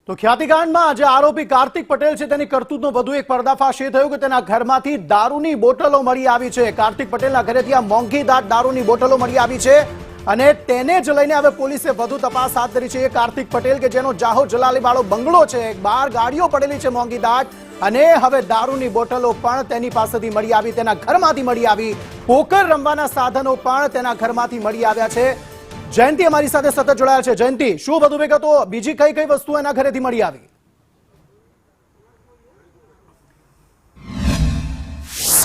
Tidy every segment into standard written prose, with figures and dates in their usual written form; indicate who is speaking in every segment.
Speaker 1: તો ખ્યાતિકાંડમાં જે આરોપી કાર્તિક પટેલ છે તેની કરતૂતનો વધુ એક પર્દાફાશ એ થયો કે તેના ઘરમાંથી દારૂની બોટલો મળી આવી છે। કાર્તિક પટેલના ઘરેથી આ મોંઘીદાટ દારૂની બોટલો મળી આવી છે અને તેને જ લઈને હવે પોલીસે વધુ તપાસ હાથ ધરી છે। કાર્તિક પટેલ કે જેનો જાહો જલાલી વાળો બંગલો છે, 12 ગાડીઓ પડેલી છે મોંઘીદાટ, અને હવે દારૂની બોટલો પણ તેની પાસેથી મળી આવી, તેના ઘરમાંથી મળી આવી। પોકર રમવાના સાધનો પણ તેના ઘરમાંથી મળી આવ્યા છે। જયંતિ અમારી સાથે સતત જોડાયેલ છે। જયંતિ, શું વધુ વિગતો, બીજી કઈ કઈ વસ્તુ એના ઘરેથી મળી આવી?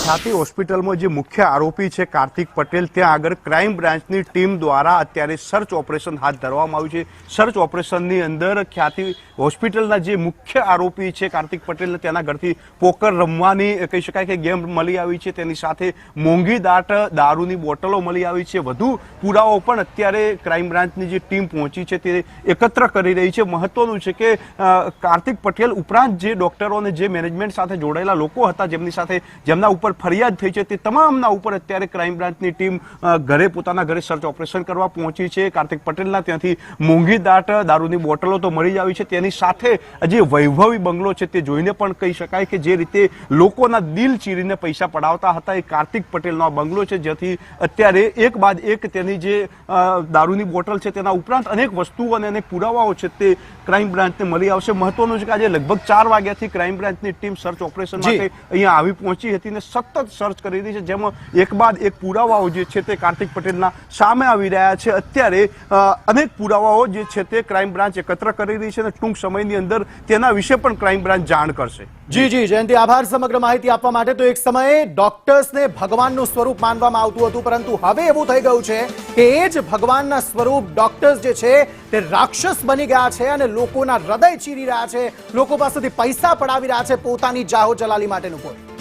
Speaker 2: ખ્યાતિ હોસ્પિટલમાં જે મુખ્ય આરોપી છે કાર્તિક પટેલ, ત્યાં આગળ ક્રાઇમ બ્રાન્ચની ટીમ દ્વારા અત્યારે સર્ચ ઓપરેશન હાથ ધરવામાં આવ્યું છે। સર્ચ ઓપરેશનની અંદર ખ્યાતિ હોસ્પિટલના જે મુખ્ય આરોપી છે કાર્તિક પટેલ, તેના ઘરથી પોકર રમવાની કહી શકાય કે ગેમ મળી આવી છે, તેની સાથે મોંઘીદાટ દારૂની બોટલો મળી આવી છે। વધુ પુરાવાઓ પણ અત્યારે ક્રાઇમ બ્રાન્ચની જે ટીમ પહોંચી છે તે એકત્ર કરી રહી છે। મહત્વનું છે કે કાર્તિક પટેલ ઉપરાંત જે ડોક્ટરો અને જે મેનેજમેન્ટ સાથે જોડાયેલા લોકો હતા, જેમના ઉપર ફરિયાદ થઈ છે, તે તમામના ઉપર અત્યારે ક્રાઇમ બ્રાન્ચની ટીમ પોતાના ઘરે સર્ચ ઓપરેશન કરવા પહોંચી છે। કાર્તિક પટેલના ત્યાંથી મોંઘીદાટ દારૂની બોટલો તો મળી આવી છે, તેની સાથે જે વૈભવી બંગલો છે તે જોઈને પણ કહી શકાય કે જે રીતે લોકોના દિલ ચીરીને પૈસા પડાવતા હતા એ કાર્તિક પટેલનો બંગલો છે, જેથી અત્યારે એક બાદ એક તેની જે દારૂની બોટલ છે તેના ઉપરાંત અનેક વસ્તુઓ અને અનેક પુરાવાઓ છે તે ક્રાઇમ બ્રાન્ચને મળી આવશે। મહત્વનું છે કે આજે લગભગ 4 વાગ્યાથી ક્રાઇમ બ્રાન્ચની ટીમ સર્ચ ઓપરેશન માટે અહીંયા આવી પહોંચી હતી અને સતત સર્ચ કરી રહી છે, જેમાં એક બાદ એક પુરાવાઓ જે છે તે કાર્તિક પટેલના સામે આવી રહ્યા છે। અત્યારે અનેક પુરાવાઓ જે છે તે ક્રાઇમ બ્રાન્ચ એકત્ર કરી રહી છે અને ટૂંક સમયની અંદર તેના વિશે પણ ક્રાઇમ બ્રાન્ચ જાણ કરશે।
Speaker 1: જી જયંતિ, આભાર સમગ્ર માહિતી આપવા માટે। તો એક સમયે ડોક્ટર્સને ભગવાનનું સ્વરૂપ માનવામાં આવતું હતું, પરંતુ હવે એવું થઈ ગયું છે કે એ જ ભગવાનના સ્વરૂપ ડોક્ટર્સ જે છે તે રાક્ષસ બની ગયા છે અને લોકોના હૃદય ચીરી રહ્યા છે, લોકો પાસેથી પૈસા પડાવી રહ્યા છે પોતાની જાહો જલાલી માટેનું કોઈ